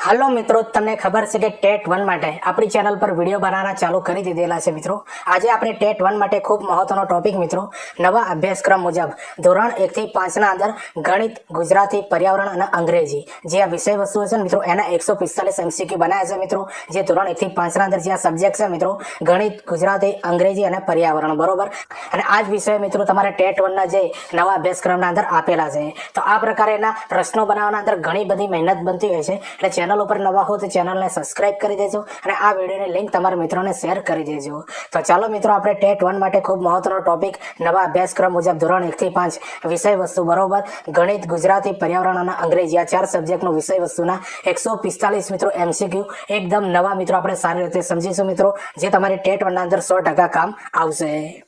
હાલો મિત્રો, તમને ખબર છે કે ટેટ 1 માટે આપણી ચેનલ પર વિડીયો બનાવવાના ચાલુ કરી દીધેલા છે મિત્રો। આજે આપણે ટેટ 1 માટે ખૂબ મહત્વનો ટોપિક મિત્રો, નવા અભ્યાસક્રમ મુજબ ધોરણ 1 થી 5 ના અંદર ગણિત, ગુજરાતી, પર્યાવરણ અને અંગ્રેજી જે આ વિષય વસ્તુઓ છે મિત્રો, એના 145 એમસીક્યુ બનાવ્યા છે મિત્રો। જે ધોરણ 1 થી 5 ના અંદર જે આ સબ્જેક્ટ છે મિત્રો, ગણિત, ગુજરાતી, અંગ્રેજી અને પર્યાવરણ, બરોબર। અને આ જ વિષય મિત્રો તમારે ટેટ 1 ના જે નવા અભ્યાસક્રમના અંદર આપેલા છે। તો આ પ્રકારેના પ્રશ્નો બનાવવાના અંદર ઘણી બધી મહેનત બનતી હોય છે, એટલે ચેનલ ઉપર નવા હો તો ચેનલને સબસ્ક્રાઇબ કરી દેજો અને આ વિડીયોની લિંક તમારા મિત્રોને શેર કરી દેજો। તો ચાલો મિત્રો, આપણે ટેટ 1 માટે ખૂબ મહત્વનો ટોપિક નવા અભ્યાસક્રમ મુજબ ધોરણ 1 થી 5 વિષય વસ્તુ, બરોબર, ગણિત, ગુજરાતી, પર્યાવરણ અને અંગ્રેજી આ 4 સબ્જેક્ટનું વિષય વસ્તુના 145 મિત્રો એમસીક્યુ એકદમ નવા મિત્રો આપણે સારી રીતે સમજીશું મિત્રો, જે તમારી ટેટ 1 ના અંદર 100% કામ આવશે।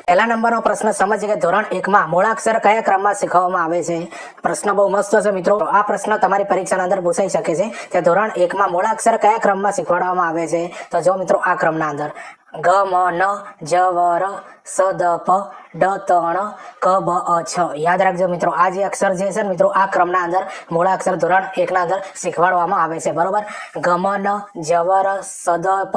પહેલા નંબરનો પ્રશ્ન સમજીએ કે ધોરણ 1 માં મૂળાક્ષર કયા ક્રમમાં શીખવવામાં આવે છે। પ્રશ્ન બહુ મસ્ત છે મિત્રો। આ પ્રશ્ન તમારી પરીક્ષાના અંદર પૂછાઈ શકે છે કે ધોરણ 1 માં મૂળાક્ષર કયા ક્રમમાં શીખવાડવામાં આવે છે। તો જો મિત્રો, આ ક્રમના અંદર ગ મ ન જ વ ર સ દ પ ડ ત ણ ક બ અ છ યાદ રાખજો મિત્રો, આ જે અક્ષર જે છે મિત્રો, આ ક્રમના અંદર મૂળાક્ષર ધોરણ 1 ના અંદર શીખવાડવામાં આવે છે, બરોબર। ગ મ ન જ વ ર સ દ પ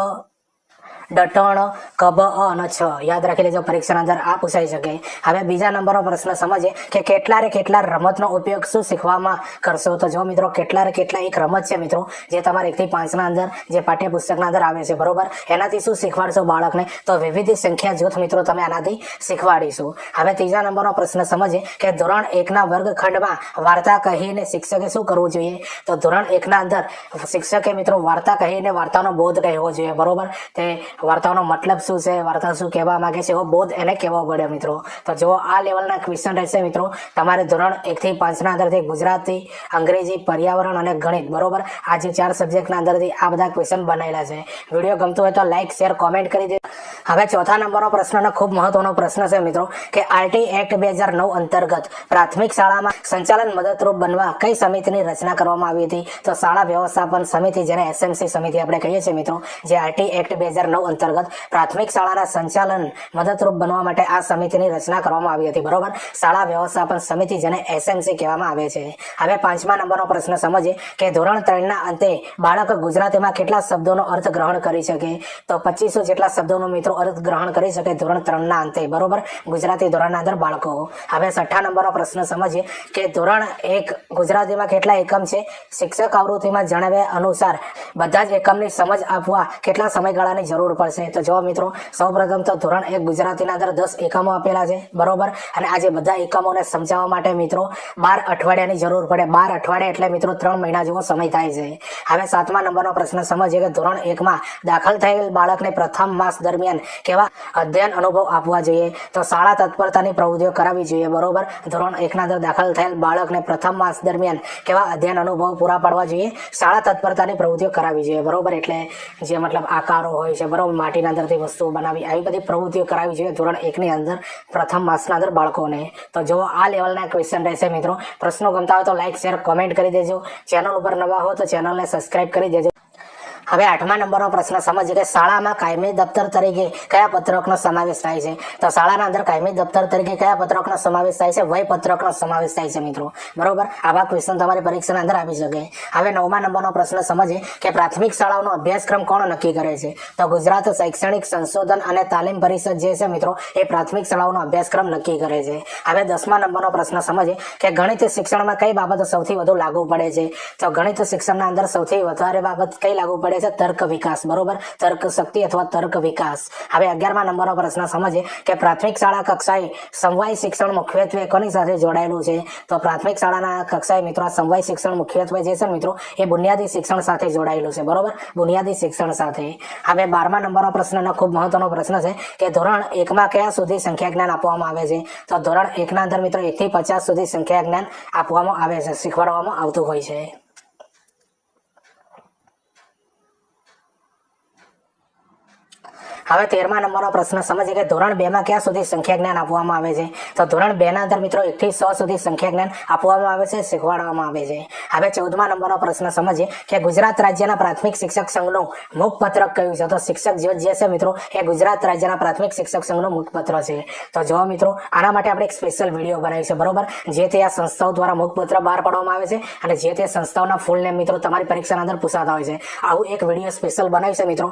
ડટણ કબ અને છ યાદ રાખી લેજો, પરીક્ષાના અંદર આ પૂછાઈ શકે। હવે બીજા નંબરનો પ્રશ્ન સમજીએ કે કેટલા રમતનો ઉપયોગ શું શીખવામાં કરશો। તો જો મિત્રો, કેટલા એક રમત છે મિત્રો, જે તમારે 1 થી 5 ના અંદર જે પાઠ્યપુસ્તકના અંદર આવે છે, બરોબર। એનાથી શું શીખવાડશો બાળકને, તો વિવિધ સંખ્યા જૂથ મિત્રો તમે આનાથી શીખવાડીશું। હવે ત્રીજા નંબરનો પ્રશ્ન સમજીએ કે ધોરણ 1 ના વર્ગખંડમાં વાર્તા કહીને શિક્ષકે શું કરવું જોઈએ। તો ધોરણ 1 ના અંદર શિક્ષકે મિત્રો વાર્તા કહીને વાર્તાનો બોધ કહેવો જોઈએ, બરોબર। તે વાર્તાનો મતલબ શું છે, વાર્તા શું કહેવા માંગે છે, એવો બોધ એને કહેવો પડે મિત્રો। તો જો આ લેવલના ક્વેશ્ચન રહેશે મિત્રો, તમારે ધોરણ 1 થી 5 ના અંદરથી ગુજરાતી, અંગ્રેજી, પર્યાવરણ અને ગણિત, બરોબર, આ જે 4 સબ્જેક્ટના અંદરથી આ બધા ક્વેશ્ચન બનાવેલા છે। વિડીયો ગમતો હોય તો લાઈક, શેર, કોમેન્ટ કરી દે। હવે ચોથા નંબરનો પ્રશ્નનો ખૂબ મહત્વનો પ્રશ્ન છે મિત્રો કે આરટી એક્ટ 2009 અંતર્ગત પ્રાથમિક શાળામાં સંચાલન મદદરૂપ બનવા કઈ સમિતિની રચના કરવામાં આવી હતી। તો શાળા વ્યવસ્થાપન સમિતિ, જેને એસએમસી સમિતિ આપણે કહીએ છીએ મિત્રો, જે આરટી એક્ટ 2009 અંતર્ગત પ્રાથમિક શાળાના સંચાલન મદદરૂપ બનવા માટે આ સમિતિની રચના કરવામાં આવી હતી, બરોબર। શાળા વ્યવસ્થાપન સમિતિ, જેને એસએમસી કહેવામાં આવે છે। હવે 5મા નંબરનો પ્રશ્ન સમજીએ કે ધોરણ 3 ના અંતે બાળક ગુજરાતીમાં કેટલા શબ્દોનો અર્થ ગ્રહણ કરી શકે। તો 2500 જેટલા શબ્દોનો મિત્રો અર્થ ગ્રહણ કરી શકે ધોરણ 3 ના અંતે, બરોબર, ગુજરાતી ધોરણના અંદર બાળકો। હવે 6ઠા નંબરનો પ્રશ્ન સમજીએ કે ધોરણ 1 ગુજરાતીમાં કેટલા એકમ છે। શિક્ષક આવૃત્તિમાં જણાવ્યા અનુસાર બધા જ એકમની સમજ આપવા કેટલા સમયગાળાની જરૂર પડશે। તો જો મિત્રો, સૌપ્રથમ તો ધોરણ 1 ગુજરાતીના અંદર 10 એકમો આપેલા છે, બરોબર, અને આજે બધા એકમોને સમજાવવા માટે મિત્રો 12 અઠવાડિયાની જરૂર પડે। 12 અઠવાડિયા એટલે મિત્રો 3 મહિના જેવો સમય થાય છે। હવે 7મા નંબરનો પ્રશ્ન સમજીએ કે ધોરણ 1 માં દાખલ થયેલ બાળકને પ્રથમ માસ દરમિયાન કેવા અધ્યયન અનુભવ આપવા જોઈએ। તો શાળા તત્પરતાની પ્રવૃત્તિઓ કરાવવી જોઈએ, બરોબર। ધોરણ 1 ના અંદર દાખલ થયેલ બાળકને પ્રથમ માસ દરમિયાન કેવા અધ્યયન અનુભવ પૂરા પાડવા જોઈએ। શાળા તત્પરતાની પ્રવૃત્તિઓ કરાવવી જોઈએ, બરોબર, એટલે જે મતલબ આકારો હોય છે, બરોબર, માટીના અંદરથી વસ્તુઓ બનાવી, આવી બધી પ્રવૃત્તિઓ કરાવવી જોઈએ ધોરણ 1 ની અંદર પ્રથમ માસના અંદર બાળકોને। તો જો આ લેવલના ક્વેશ્ચન રહેશે મિત્રો, પ્રશ્નો ગમતા હોય તો લાઈક, શેર, કોમેન્ટ કરી દેજો। ચેનલ ઉપર નવા હો તો ચેનલને સબસ્ક્રાઇબ કરી દેજો। હવે 8મા નંબરનો પ્રશ્ન સમજીએ કે શાળામાં કાયમી દફતર તરીકે કયા પત્રકનો સમાવેશ થાય છે। તો શાળાના અંદર કાયમી દફતર તરીકે કયા પત્રકનો સમાવેશ થાય છે। વય પત્રકનો સમાવેશ થાય છે મિત્રો, બરોબર। આવા ક્વેશ્ચન તમારી પરીક્ષાના અંદર આવી શકે। હવે 9મા નંબરનો પ્રશ્ન સમજીએ કે પ્રાથમિક શાળાઓનો અભ્યાસક્રમ કોણ નક્કી કરે છે। તો ગુજરાત શૈક્ષણિક સંશોધન અને તાલીમ પરિષદ જે છે મિત્રો, એ પ્રાથમિક શાળાઓનો અભ્યાસક્રમ નક્કી કરે છે। હવે 10મા નંબરનો પ્રશ્ન સમજીએ કે ગણિત શિક્ષણમાં કઈ બાબત સૌથી વધુ લાગુ પડે છે। તો ગણિત શિક્ષણના અંદર સૌથી વધારે બાબત કઈ લાગુ પડે છે, તર્ક વિકાસ, બરોબર, તર્ક શક્તિ અથવા તર્ક વિકાસ। હવે 11મા નંબરનો પ્રશ્ન સમજીએ કે પ્રાથમિક શાળા કક્ષાએ સમવાય શિક્ષણ મુખ્યત્વે કોની સાથે જોડાયેલું છે। તો પ્રાથમિક શાળાના કક્ષાએ મિત્રો આ સમવાય શિક્ષણ મુખ્યત્વે જે છે મિત્રો, એ બુનિયાદી શિક્ષણ સાથે જોડાયેલું છે, બરોબર, બુનિયાદી શિક્ષણ સાથે। હવે 12મા નંબરનો પ્રશ્નનો ખૂબ મહત્વનો પ્રશ્ન છે કે ધોરણ 1 માં કયા સુધી સંખ્યા જ્ઞાન આપવામાં આવે છે। તો ધોરણ 1 ના અંદર મિત્રો 1 થી 50 સુધી સંખ્યા જ્ઞાન આપવામાં આવે છે, શીખવાડવામાં આવતું હોય છે। હવે 13મા નંબરનો પ્રશ્ન સમજીએ કે ધોરણ 2 માં ક્યાં સુધી સંખ્યા જ્ઞાન આપવામાં આવે છે? તો ધોરણ 2 ના અંદર મિત્રો 1 થી 100 સુધી સંખ્યા જ્ઞાન આપવામાં આવે છે, શીખવાડવામાં આવે છે. હવે 14મા નંબરનો પ્રશ્ન સમજીએ કે ગુજરાત રાજ્યના પ્રાથમિક શિક્ષક સંઘનું મુખપત્રક કયું છે? તો શિક્ષક દિવસ જે છે મિત્રો એ ગુજરાત રાજ્યના પ્રાથમિક શિક્ષક સંઘનું મુખપત્ર છે. તો જો મિત્રો આના માટે આપણે એક સ્પેશિયલ વિડીયો બનાવી છે, બરોબર, જે તે આ સંસ્થાઓ દ્વારા મુખપત્ર બહાર પાડવામાં આવે છે અને જે તે સંસ્થાઓના ફૂલ નેમ મિત્રો તમારી પરીક્ષાના અંદર પૂછાતા હોય છે. આવું એક વિડીયો સ્પેશિયલ બનાવ્યું છે મિત્રો.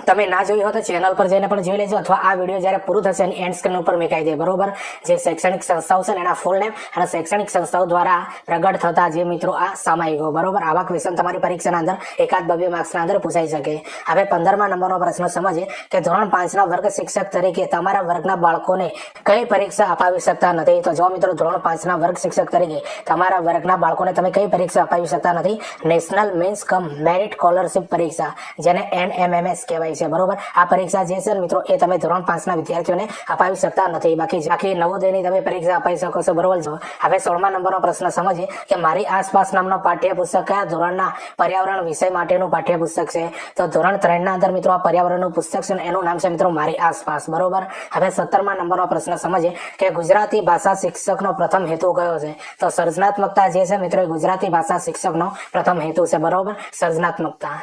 તમે ના જોયું હોય તો ચેનલ પર જઈને પણ જોઈ લેજો, અથવા આ વિડીયો જ્યારે પૂરું થશે એની એન્ડ સ્ક્રીન ઉપર મેકાઈ દે, બરોબર. જે શૈક્ષણિક સંસ્થાઓ છે એના ફૂલ નેમ અને શૈક્ષણિક સંસ્થાઓ દ્વારા પ્રગટ થતા જે મિત્રો આ સામાયિકો, બરોબર, આવા ક્વેશ્ચન તમારી પરીક્ષાના અંદર એકાદ 2 માર્ક્સના અંદર પૂછાઈ શકે. હવે 15મા નંબરનો પ્રશ્ન સમજીએ કે ધોરણ 5 ના વર્ગ શિક્ષક તરીકે તમારા વર્ગના બાળકોને કઈ પરીક્ષા અપાવી શકતા નથી? તો જો મિત્રો ધોરણ 5 ના વર્ગ શિક્ષક તરીકે તમારા વર્ગના બાળકોને તમે કઈ પરીક્ષા અપાવી શકતા નથી? નેશનલ મીન્સ કમ મેરિટ સ્કોલરશિપ પરીક્ષા, જેને NMMS કહેવાય છે, બરોબર. આ પરીક્ષા જે છે મિત્રો એ તમે ધોરણ 5 ના વિદ્યાર્થીઓને અપાવી શકતા નથી. બાકી નવોદયની તમે પરીક્ષા અપાવી શકો છો, બરોબર. હવે 16મા નંબરનો પ્રશ્ન સમજીએ કે મારી આસપાસ નામનો પાઠ્યપુસ્તક કયા ધોરણના પર્યાવરણ વિષય માટેનું પાઠ્યપુસ્તક છે? તો ધોરણ 3 ના અંદર મિત્રો આ પર્યાવરણનું પુસ્તક છે, એનું નામ છે મિત્રો મારી આસપાસ, બરોબર. હવે 17મા નંબરનો પ્રશ્ન સમજીએ કે ગુજરાતી ભાષા શિક્ષકનો પ્રથમ હેતુ કયો છે? તો સર્જનાત્મકતા જે છે મિત્રો એ ગુજરાતી ભાષા શિક્ષકનો પ્રથમ હેતુ છે, બરોબર, સર્જનાત્મકતા.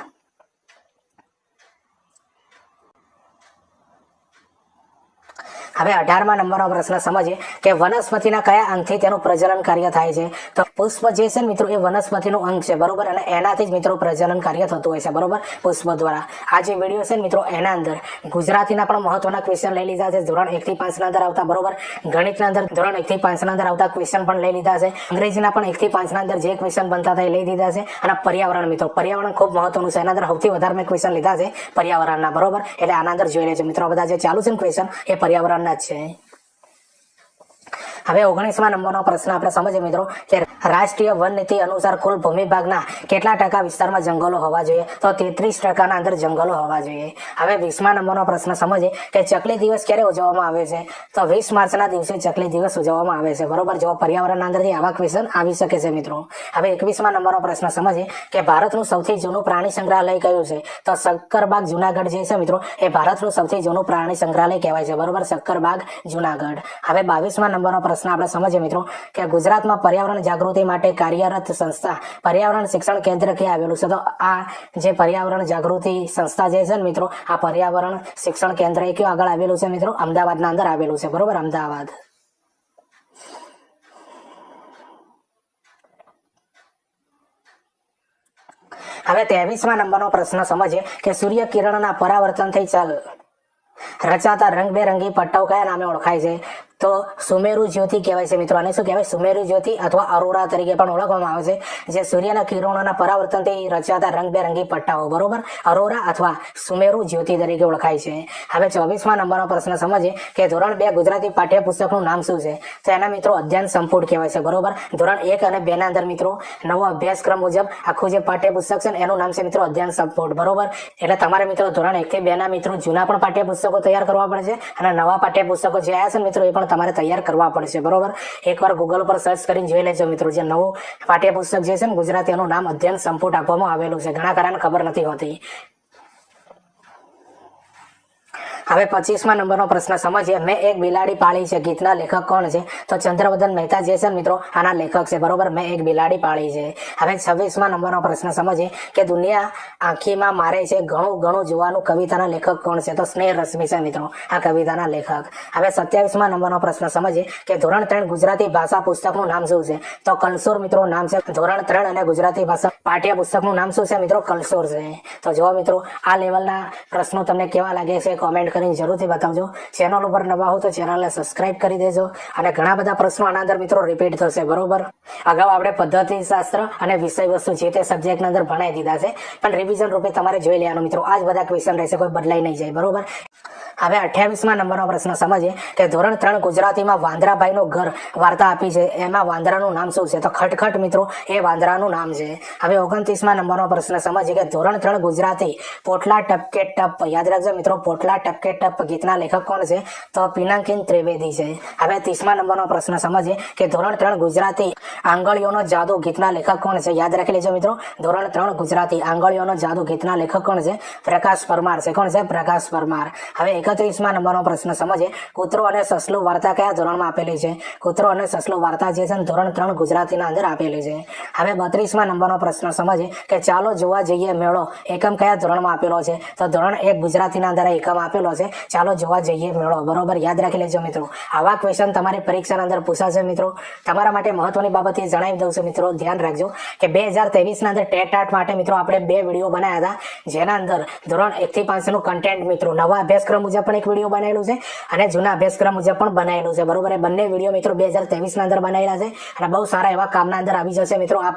હવે 18મા નંબરનો પ્રશ્ન સમજીએ કે વનસ્પતિના કયા અંગથી તેનું પ્રજનન કાર્ય થાય છે? તો પુષ્પ જે છે મિત્રો એ વનસ્પતિનું અંગ છે, બરોબર, અને એનાથી જ મિત્રો પ્રજનન કાર્ય થતું હોય છે, બરોબર, પુષ્પ દ્વારા. આ જે વિડીયો છે મિત્રો એના અંદર ગુજરાતીના પણ મહત્વના ક્વેશ્ચન લઈ લીધા છે, ધોરણ 1 થી 5 ના અંદર આવતા, બરોબર. ગણિતના અંદર ધોરણ 1 થી 5 ના અંદર આવતા ક્વેશ્ચન પણ લઈ લીધા છે. અંગ્રેજીના પણ 1 થી 5 ના અંદર જે ક્વેશ્ચન બનતા હતા એ લઈ લીધા છે. અને પર્યાવરણ મિત્રો, પર્યાવરણ ખૂબ મહત્વનું છે, એના અંદર સૌથી વધારે મેં ક્વેશ્ચન લીધા છે પર્યાવરણના, બરોબર. એટલે આના અંદર જોઈ લેજો મિત્રો, બધા જે ચાલુ છે ને ક્વેશ્ચન એ પર્યાવરણ છે. હવે 19મા નંબરનો પ્રશ્ન આપણે સમજીએ મિત્રો કે રાષ્ટ્રીય વન નીતિ અનુસાર કુલ ભૂમિ ભાગના કેટલા ટકા વિસ્તારમાં જંગલો હોવા જોઈએ? તો 33% અંદર જંગલો હોવા જોઈએ. હવે 20મા નંબરનો પ્રશ્ન સમજીએ કે ચકલી દિવસ ક્યારે ઉજવવામાં આવે છે? તો 20 માર્ચના દિવસે ચકલી દિવસ ઉજવવામાં આવે છે, બરોબર. જો પર્યાવરણના અંદરથી આવા ક્વેશ્ચન આવી શકે છે મિત્રો. હવે 21મા નંબરનો પ્રશ્ન સમજીએ કે ભારતનું સૌથી જૂનું પ્રાણી સંગ્રહાલય કયું છે? તો શક્કરબાગ જુનાગઢ જે છે મિત્રો એ ભારતનું સૌથી જૂનું પ્રાણી સંગ્રહાલય કહેવાય છે, બરોબર, શક્કરબાગ જુનાગઢ. હવે 22મા નંબરનો પ્રશ્ન આપણે સમજીએ મિત્રો કે ગુજરાતમાં પર્યાવરણ જાગૃતિ માટે કાર્યરત સંસ્થા પર્યાવરણ શિક્ષણ કેન્દ્ર ક્યાં આવેલું છે? તો આ જે પર્યાવરણ જાગૃતિ સંસ્થા જે છે ને મિત્રો આ પર્યાવરણ શિક્ષણ કેન્દ્ર એ કયું આગળ આવેલું છે મિત્રો? અમદાવાદના અંદર આવેલું છે, બરોબર, અમદાવાદ. હવે 23મા નંબરનો પ્રશ્ન સમજીએ કે સૂર્ય કિરણના પરાવર્તનથી રચાતા રંગબેરંગી પટ્ટાઓ કયા નામે ઓળખાય છે? તો સુમેરુ જ્યોતિ કહેવાય છે મિત્રો. આને શું કહેવાય? સુમેરુ જ્યોતિ અથવા અરોરા તરીકે પણ ઓળખવામાં આવે છે, જે સૂર્યના કિરણોના પરાવર્તનથી રચાતા રંગબેરંગી પટ્ટાઓ, બરોબર, અરોરા અથવા સુમેરુ જ્યોતિ તરીકે ઓળખાય છે. હવે 24મા નંબરનો પ્રશ્ન સમજીએ કે ધોરણ 2 ગુજરાતી પાઠ્યપુસ્તકનું નામ શું છે? તો એના મિત્રો અધ્યયન સંપુટ કહેવાય છે, બરોબર. ધોરણ 1 અને 2 ના અંદર મિત્રો નવો અભ્યાસક્રમ મુજબ આખું જે પાઠ્યપુસ્તક છે એનું નામ છે મિત્રો અધ્યયન સંપુટ, બરોબર. એટલે તમારે મિત્રો ધોરણ 1 થી 2 ના મિત્રો જૂના પણ પાઠ્યપુસ્તકો તૈયાર કરવા પડશે અને નવા પાઠ્યપુસ્તકો જે આવ્યા છે મિત્રો એ પણ તમારે તૈયાર કરવા પડશે, બરોબર. એકવાર ગૂગલ પર સર્ચ કરીને જોઈ લેજો મિત્રો. જે નવું પાઠ્યપુસ્તક જે છે ને ગુજરાતી એનું નામ અધ્યયન સંપુટ આપવામાં આવેલું છે. ઘણા ખરાને ખબર નથી હોતી. હવે 25મા નંબરનો પ્રશ્ન સમજીએ મેં એક બિલાડી પાળી છે ગીતના લેખક કોણ છે? તો ચંદ્રવદન મહેતા જે છે મિત્રો આના લેખક છે, બરોબર. મેં એક બિલાડી પાળી છે. હવે 26મા નંબરનો પ્રશ્ન સમજીએ કે દુનિયા આંખીમાં મારે છે ઘણું ઘણું જોવાનું કવિતાના લેખક કોણ છે? તો સ્નેહ રશ્મિ છે મિત્રો આ કવિતાના લેખક. હવે 27મા નંબરનો પ્રશ્ન સમજીએ કે ધોરણ 3 ગુજરાતી ભાષા પુસ્તકનું નામ શું છે? તો કલસોર મિત્રો નામ છે. ધોરણ 3 અને ગુજરાતી ભાષા પાઠ્ય પુસ્તકનું નામ શું છે મિત્રો? કલસોર છે. તો જો મિત્રો આ લેવલના પ્રશ્નો તમને કેવા લાગે છે કોમેન્ટ કરીને જરૂરથી બતાવજો. ચેનલ ઉપર નવા હો તો ચેનલને સબસ્ક્રાઇબ કરી દેજો. અને ઘણા બધા પ્રશ્નો આના અંદર મિત્રો રિપીટ થશે, બરોબર. અગાઉ આપણે પદ્ધતિશાસ્ત્ર અને વિષય વસ્તુ જે તે સબ્જેક્ટના અંદર ભણાવી દીધા છે, પણ રિવિઝન રૂપે તમારે જોઈ લેવાનું મિત્રો. આ જ બધા ક્વેશ્ચન રહેશે, કોઈ બદલાઈ નહીં જાય, બરોબર. હવે 28માં નંબરનો પ્રશ્ન સમજીએ કે ધોરણ 3 ગુજરાતીમાં વાંદરાભાઈનું ઘર વાર્તા આપી છે, એમાં વાંદરાનું નામ શું છે? તો ખટખટ મિત્રો એ વાંદરાનું નામ છે. હવે 29માં નંબરનો પ્રશ્ન સમજીએ કે ધોરણ 3 ગુજરાતી પોટલા ટપકે ટપ, યાદ રાખજો મિત્રો, પોટલા ટપકે ટપ ગીતના લેખક કોણ છે? તો પિનાકિની ત્રિવેદી છે. હવે 30માં નંબરનો પ્રશ્ન સમજીએ કે ધોરણ 3 ગુજરાતી આંગળીઓનો જાદુ ગીતના લેખક કોણ છે? યાદ રાખી લેજો મિત્રો, ધોરણ 3 ગુજરાતી આંગળીઓનો જાદુ ગીતના લેખક કોણ છે? પ્રકાશ પરમાર છે. કોણ છે? પ્રકાશ પરમાર. હવે 31માં નંબરનો પ્રશ્ન સમજીએ કૂતરો અને સસલું વાર્તા કયા ધોરણમાં આપેલી છે? કૂતરો અને સસલું વાર્તા જે છે ધોરણ 3 ગુજરાતીના અંદર આપેલી છે. હવે 32માં નંબરનો પ્રશ્ન સમજીએ કે ચાલો જોવા જઈએ મેળો એકમ કયા ધોરણમાં આપેલો છે? તો ધોરણ 1 ગુજરાતીના અંદર એકમ આપેલો છે, ચાલો જોવા જઈએ મેળો. બરોબર, યાદ રાખી લેજો મિત્રો. આવા ક્વેશ્ચન તમારી પરીક્ષાના અંદર પૂછાશે મિત્રો. તમારા માટે મહત્વની બાબત એ જણાવી દઉં છું મિત્રો, ધ્યાન રાખજો કે 2023ના અંદર ટેટ માટે મિત્રો આપણે 2 વિડીયો બનાવ્યા હતા, જેના અંદર ધોરણ 1 થી 5 નું કન્ટેન્ટ મિત્રો નવા અભ્યાસક્રમ મુજબ પણ એક વિડીયો બનાવેલું છે અને જૂના અભ્યાસક્રમ મુજબ પણ બનાવેલું છે. બરોબર, એ બંને વિડીયો મિત્રો 2023ના અંદર બનાવેલા છે અને બહુ સારા એવા કામના અંદર આવી જશે મિત્રો આ.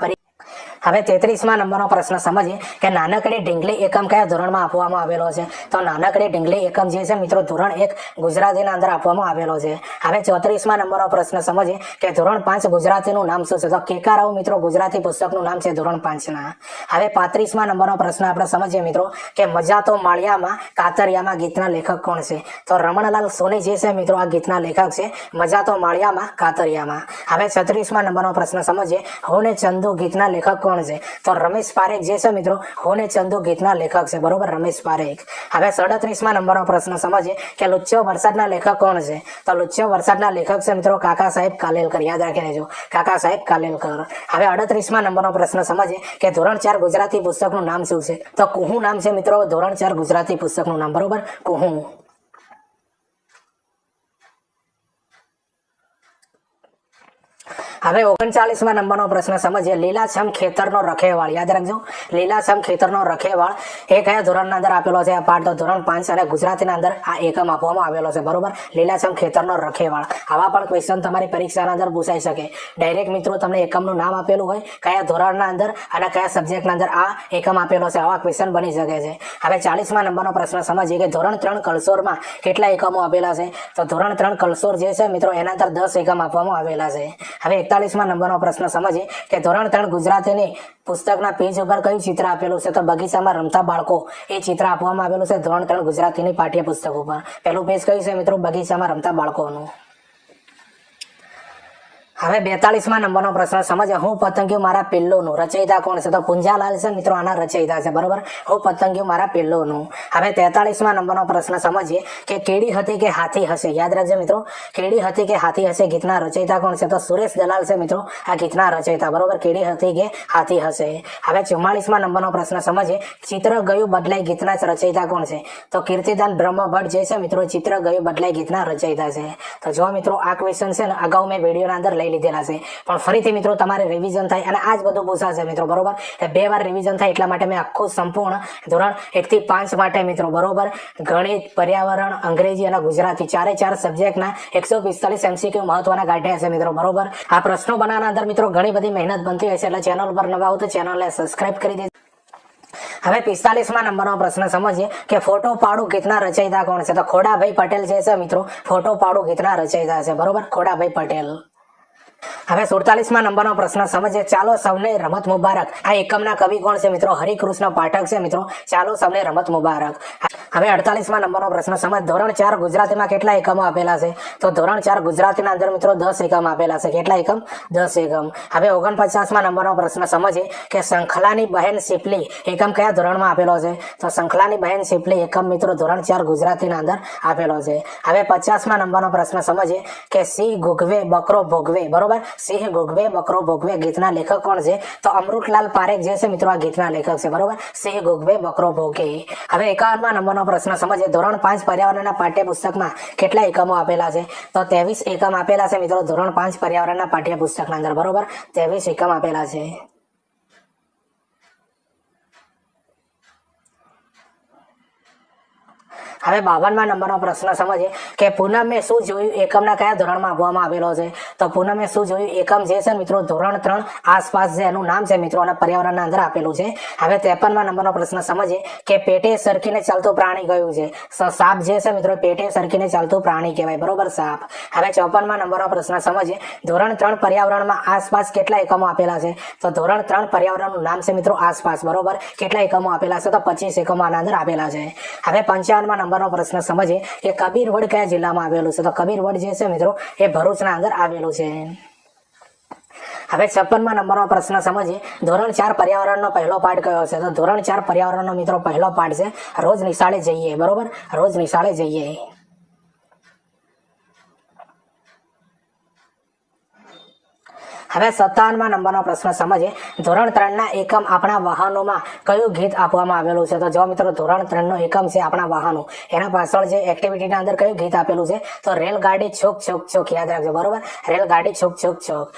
હવે 33માં નંબરનો પ્રશ્ન સમજીએ કે નાનકડી ઢીંગલી એકમ કયા ધોરણમાં આપવામાં આવેલો છે? તો નાનકડી ઢીંગલી એકમ જે છે મિત્રો ધોરણ 1 ગુજરાતીના અંદર આપવામાં આવેલો છે. હવે 34માં નંબરનો પ્રશ્ન સમજીએ કે ધોરણ 5 ગુજરાતીનું નામ શું છે? તો કેકારાવ મિત્રો ગુજરાતી પુસ્તકનું નામ છે ધોરણ 5ના. હવે 35માં નંબરનો પ્રશ્ન આપણે સમજીએ મિત્રો કે મજા તો માળિયામાં કાતરિયામાં ગીતના લેખક કોણ છે? તો રમણલાલ સોની જે છે મિત્રો આ ગીતના લેખક છે, મજા તો માળિયામાં કાતરિયામાં. હવે 36માં નંબરનો પ્રશ્ન સમજીએ હું ને ચંદુ ગીતના લેખક કોણ છે? તો રમેશ પારેખ જે છે મિત્રો હું ને ચંદુ ગીતના લેખક છે. બરોબર, રમેશ પારેખ. હવે 37માં નંબરનો પ્રશ્ન સમજીએ કે લુચ્ચો વરસાદના લેખક કોણ છે? તો લુચ્ચો વરસાદના લેખક છે મિત્રો કાકા સાહેબ કાલેલકર. યાદ રાખી લેજો, કાકા સાહેબ કાલેલકર. હવે 38માં નંબરનો પ્રશ્ન સમજીએ કે ધોરણ 4 ગુજરાતી પુસ્તકનું નામ શું છે? તો કુહુ નામ છે મિત્રો ધોરણ 4 ગુજરાતી પુસ્તકનું નામ. બરોબર, કુહુ. હવે 39માં નંબરનો પ્રશ્ન સમજીએ લીલાછમ ખેતરનો રખેવાળ. યાદ રાખજો, લીલાછમ ખેતરનો રખેવાળ એ કયા ધોરણના અંદર આપેલો છે? આ પાઠ તો ધોરણ 5 અને ગુજરાતીના અંદર આ એકમ આપવામાં આવેલો છે. બરોબર, લીલાછમ ખેતરનો રખેવાળ. આવા પણ ક્વેશ્ચન તમારી પરીક્ષાના અંદર પૂછાઈ શકે. ડાયરેક્ટ મિત્રો તમને એકમનું નામ આપેલું હોય, કયા ધોરણના અંદર અને કયા સબ્જેક્ટના અંદર આ એકમ આપેલો છે, આવા ક્વેશ્ચન બની શકે છે. હવે 40માં નંબરનો પ્રશ્ન સમજીએ કે ધોરણ 3 કલસોરમાં કેટલા એકમો આપેલા છે? તો ધોરણ 3 કલસોર જે છે મિત્રો એના અંદર 10 એકમ આપવામાં આવેલા છે. હવે 41માં નંબરનો પ્રશ્ન સમજીએ કે ધોરણ 3 ગુજરાતીની પુસ્તકના પેજ ઉપર કયું ચિત્ર આપેલું છે? તો બગીચામાં રમતા બાળકો એ ચિત્ર આપવામાં આવેલું છે ધોરણ 3 ગુજરાતીની પાઠ્યપુસ્તક ઉપર. પહેલું પેજ કયું છે મિત્રો? બગીચામાં રમતા બાળકોનું. હવે 42માં નંબરનો પ્રશ્ન સમજીએ હું પતંગિયું મારા પિલ્લોનું રચયિતા કોણ છે? તો પુંજાલાલ છે મિત્રો આના રચયિતા છે. બરોબર, હું પતંગિયું મારા પિલ્લોનું. હવે 43માં નંબરનો પ્રશ્ન સમજીએ કે કેડી હતી કે હાથી હશે? યાદ રાખજો મિત્રો, કેડી હતી કે હાથી હશે ગીતના રચયિતા કોણ છે? તો સુરેશ દલાલ છે મિત્રો આ ગીતના રચયિતા. બરોબર, કેડી હતી કે હાથી હશે. હવે 44માં નંબરનો પ્રશ્ન સમજીએ ચિત્ર ગયું બદલાઈ ગીતના રચયિતા કોણ છે? તો કીર્તિદાન બ્રહ્મભટ્ટ જે છે મિત્રો ચિત્ર ગયું બદલાઈ ગીતના રચયિતા છે. તો જો મિત્રો આ ક્વેશ્ચન છે ને અગાઉ મેં વિડીયોના અંદર લઈ લીધેલા છે, પણ ફરીથી મિત્રો તમારે રિવિઝન થાય અને આ જ બધું પૂછાશે મિત્રો. બરોબર, 2 વાર રિવિઝન થાય એટલા માટે મેં આખું સંપૂર્ણ ધોરણ 1 થી 5 માટે મિત્રો બરોબર ગણિત, પર્યાવરણ, અંગ્રેજી અને ગુજરાતી 4 સબ્જેક્ટના 145 MCQ મહત્વના કાઢ્યા છે મિત્રો. બરોબર, આ પ્રશ્નો બનાવવાના અંદર મિત્રો ઘણી બધી મહેનત બનતી હોય છે, એટલે ચેનલ પર નવા હો તો ચેનલને સબસ્ક્રાઇબ કરી દેજો. હવે 45માં નંબરનો પ્રશ્ન સમજીએ કે ફોટો પાડું ગીતના રચયિતા કોણ છે? તો ખોડાભાઈ પટેલ જે છે મિત્રો ફોટો પાડું ગીતના રચયિતા છે. બરોબર, ખોડાભાઈ પટેલ. હવે 47માં નંબરનો પ્રશ્ન સમજીએ ચાલો સૌને રમત મુબારક આ એકમના કવિ કોણ છે મિત્રો? હરિકૃષ્ણ પાઠક છે મિત્રો ચાલો સૌને રમત મુબારક. હવે 48માં નંબરનો પ્રશ્ન સમજ ધોરણ 4 ગુજરાતીમાં કેટલા એકમો આપેલા છે? તો ધોરણ 4 ગુજરાતીના અંદર મિત્રો 10 એકમ આપેલા છે. કેટલા એકમ? 10 એકમ. હવે 49માં નંબરનો પ્રશ્ન સમજીએ કે શંખલાની બહેન સિપલી એકમ કયા ધોરણમાં આપેલો છે? તો શંખલાની બહેન સિપલી એકમ મિત્રો ધોરણ 4 ગુજરાતીના અંદર આપેલો છે. હવે 50માં નંબરનો પ્રશ્ન સમજીએ કે સિંહ ગુગવે બકરો ભોગવે. બરોબર, સિંહ ગુગવે બકરો ભોગવે ગીતના લેખક કોણ છે? તો અમૃતલાલ પારેખ જે છે મિત્રો આ ગીતના લેખક છે. બરોબર, સિંહ ગુગવે બકરો ભોગે. હવે 51માં નંબરનો પ્રશ્ન સમજીએ ધોરણ 5 પર્યાવરણના પાઠ્યપુસ્તકમાં કેટલા એકમો આપેલા છે? તો 23 એકમ આપેલા છે મિત્રો ધોરણ 5 પર્યાવરણના પાઠ્યપુસ્તકના અંદર. બરોબર, 23 એકમ આપેલા છે. હવે 52મા નંબરનો પ્રશ્ન સમજીએ કે પૂનમે શું જોયું એકમના કયા ધોરણમાં આપવામાં આવેલો છે? તો પૂનમે શું જોયું એકમ જે છે મિત્રો ધોરણ 3 આસપાસ છે એનું નામ છે મિત્રો અને પર્યાવરણના અંદર આપેલું છે. હવે 53મા નંબરનો પ્રશ્ન સમજીએ કે પેટે સરકીને ચાલતું પ્રાણી કયું છે? સાપ જે છે મિત્રો પેટે સરકીને ચાલતું પ્રાણી કહેવાય, બરોબર, સાપ. હવે 54મા નંબરનો પ્રશ્ન સમજીએ ધોરણ 3 પર્યાવરણમાં આસપાસ કેટલા એકમો આપેલા છે? તો ધોરણ 3 પર્યાવરણનું નામ છે મિત્રો આસપાસ, બરોબર. કેટલા એકમો આપેલા છે? તો 25 એકમો આના અંદર આપેલા છે. હવે 55મા નંબરનો પ્રશ્ન સમજીએ કે કબીરવડ કયા જિલ્લામાં આવેલું છે? તો કબીરવડ જે છે મિત્રો એ ભરૂચના અંદર આવેલું છે. હવે 56મા નંબરનો પ્રશ્ન સમજીએ ધોરણ 4 પર્યાવરણનો પહેલો પાઠ કયો છે? તો ધોરણ 4 પર્યાવરણનો મિત્રો પહેલો પાઠ છે રોજ નિશાળે જઈએ, બરોબર, રોજ નિશાળે જઈએ. હવે 57મા નંબરનો પ્રશ્ન સમજીએ ધોરણ 3ના એકમ આપણા વાહનોમાં કયું ગીત આપવામાં આવેલું છે? તો જો મિત્રો ધોરણ 3નો એકમ છે આપણા વાહનો, એના પાછળ જે એક્ટિવિટીના અંદર કયું ગીત આપેલું છે? તો રેલગાડી છોક છોક છોક, યાદ રાખજો, બરોબર, રેલગાડી છોક છોક છોક.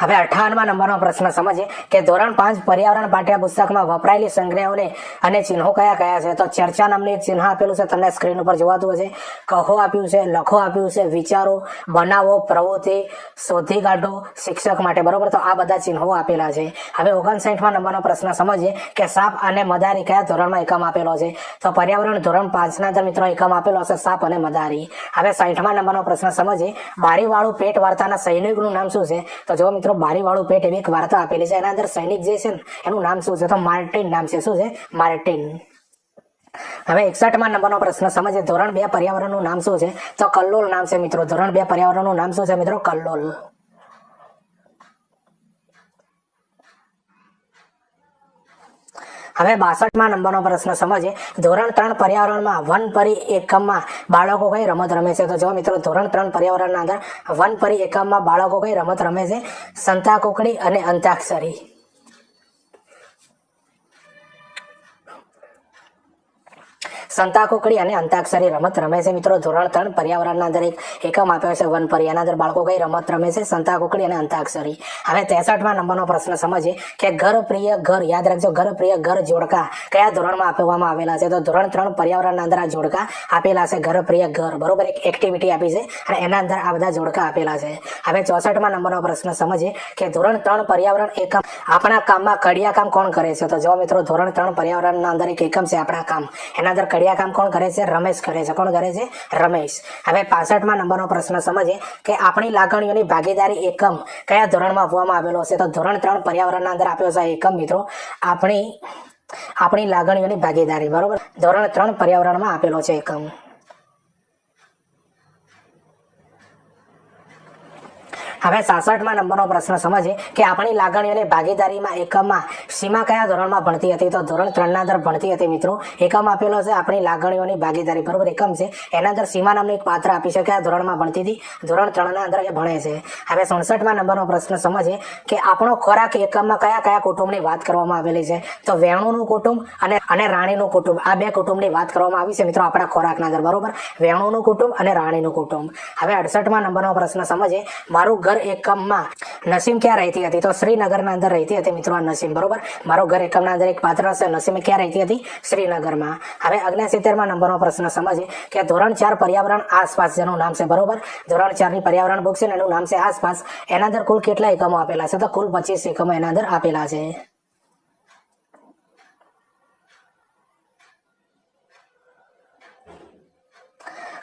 હવે 58મા નંબરનો પ્રશ્ન સમજીએ કે ધોરણ 5 પર્યાવરણ પાઠ્યપુસ્તકમાં વપરાયેલી સંજ્ઞાઓને અને ચિહ્નો કયા કયા છે? તો ચર્ચા નામનું એક ચિહ્ન આપેલું છે, તમને સ્ક્રીન ઉપર જોવાતું હશે. કહો આપ્યું છે, લખો આપ્યું છે, વિચારો, બનાવો, પ્રવૃત્તિ, શોધી કાઢો, શિક્ષક માટે, બરોબર. તો આ બધા ચિહ્નો આપેલા છે. હવે 59મા નંબરનો પ્રશ્ન સમજીએ કે સાપ અને મદારી કયા ધોરણમાં એકમ આપેલો છે? તો પર્યાવરણ ધોરણ 5ના અંદર મિત્રો એકમ આપેલો છે સાપ અને મદારી. હવે 60મા નંબરનો પ્રશ્ન સમજીએ બારીવાળું પેટ વાર્તાના સૈનિકનું નામ શું છે? તો જો મિત્રો બારીવાળું પેટ એવી એક વાર્તા આપેલી છે, એના અંદર સૈનિક જે છે એનું નામ શું છે? તો માર્ટિન નામ છે. શું છે? માર્ટિન. હવે 61મા નંબરનો પ્રશ્ન સમજીએ ધોરણ 2 પર્યાવરણનું નામ શું છે? તો કલ્લોલ નામ છે મિત્રો. ધોરણ 2 પર્યાવરણનું નામ શું છે મિત્રો? કલ્લોલ. હવે 62મા નંબરનો પ્રશ્ન સમજીએ ધોરણ 3 પર્યાવરણમાં વનપરી એકમમાં બાળકો કઈ રમત રમે છે? તો જો મિત્રો ધોરણ 3 પર્યાવરણના અંદર વનપરી એકમમાં બાળકો કઈ રમત રમે છે? સંતાકુકડી અને અંતાક્ષરી. સંતાકુકડી અને અંતાક્ષરી રમત રમે છે મિત્રો ધોરણ 3 પર્યાવરણના અંદર એક એકમ આપ્યો છે વનપરી, એના અંદર બાળકો કઈ રમત રમે છે? સંતાકુકડી અને અંતાક્ષરી. હવે 63મા નંબરનો પ્રશ્ન સમજીએ કે ઘર પ્રિય ઘર, યાદ રાખજો, ઘર પ્રિય ઘર જોડકા કયા ધોરણમાં આપવામાં આવેલા છે? તો ધોરણ 3 પર્યાવરણના અંદર આ જોડકા આપેલા છે, ઘર પ્રિય ઘર, બરોબર, એક એક્ટિવિટી આપી છે અને એના અંદર આ બધા જોડકા આપેલા છે. હવે 64મા નંબરનો પ્રશ્ન સમજીએ કે ધોરણ 3 પર્યાવરણ એકમ આપણા કામમાં કડિયા કામ કોણ કરે છે? તો જો મિત્રો ધોરણ 3 પર્યાવરણના અંદર એક એકમ છે આપણા કામ, એના અંદર કડિયા કામ કોણ કરે છે? રમેશ કરે છે. કોણ કરે છે? રમેશ. હવે 65મા નંબરનો પ્રશ્ન સમજીએ કે આપણી લાગણીઓની ભાગીદારી એકમ કયા ધોરણમાં આપવામાં આવેલો છે? તો ધોરણ 3 પર્યાવરણના અંદર આપ્યો છે એકમ મિત્રો આપણી લાગણીઓની ભાગીદારી, બરોબર, ધોરણ 3 પર્યાવરણમાં આપેલો છે એકમ. હવે 66મા નંબરનો પ્રશ્ન સમજીએ કે આપણી લાગણીઓની ભાગીદારીમાં એકમમાં સીમા કયા ધોરણમાં ભણતી હતી? તો ધોરણ 3ના અંદર ભણતી હતી મિત્રો. એકમ આપેલો છે આપણી લાગણીઓની ભાગીદારી, બરોબર, એકમ છે. એના અંદર સીમા નામનું એક પાત્ર આપી છે, કયા ધોરણમાં ભણતી હતી? ધોરણ 3ના અંદર એ ભણે છે. હવે 67મા નંબરનો પ્રશ્ન સમજીએ કે આપણો ખોરાક એકમમાં કયા કયા કુટુંબની વાત કરવામાં આવેલી છે? તો વેણુનું કુટુંબ અને રાણીનું કુટુંબ, આ બે કુટુંબની વાત કરવામાં આવી છે મિત્રો આપણા ખોરાકના અંદર, બરોબર, વેણુનું કુટુંબ અને રાણીનું કુટુંબ. હવે 68મા નંબરનો પ્રશ્ન સમજીએ મારું ઘર એકમમાં નસીમ ક્યાં રહેતી હતી? તો શ્રીનગરના અંદર રહેતી હતી મિત્રો આ નસીમ, બરોબર. મારો ઘર એકમના અંદર એક પાત્ર છે નસીમ, ક્યાં રહેતી હતી? શ્રીનગરમાં. હવે 69મા નંબરનો પ્રશ્ન સમજીએ કે ધોરણ 4 પર્યાવરણ આસપાસ જેનું નામ છે, બરોબર, ધોરણ 4ની પર્યાવરણ બુક છે એનું નામ છે આસપાસ. એના અંદર કુલ કેટલા એકમો આપેલા છે? તો કુલ 25 એકમો એના અંદર આપેલા છે.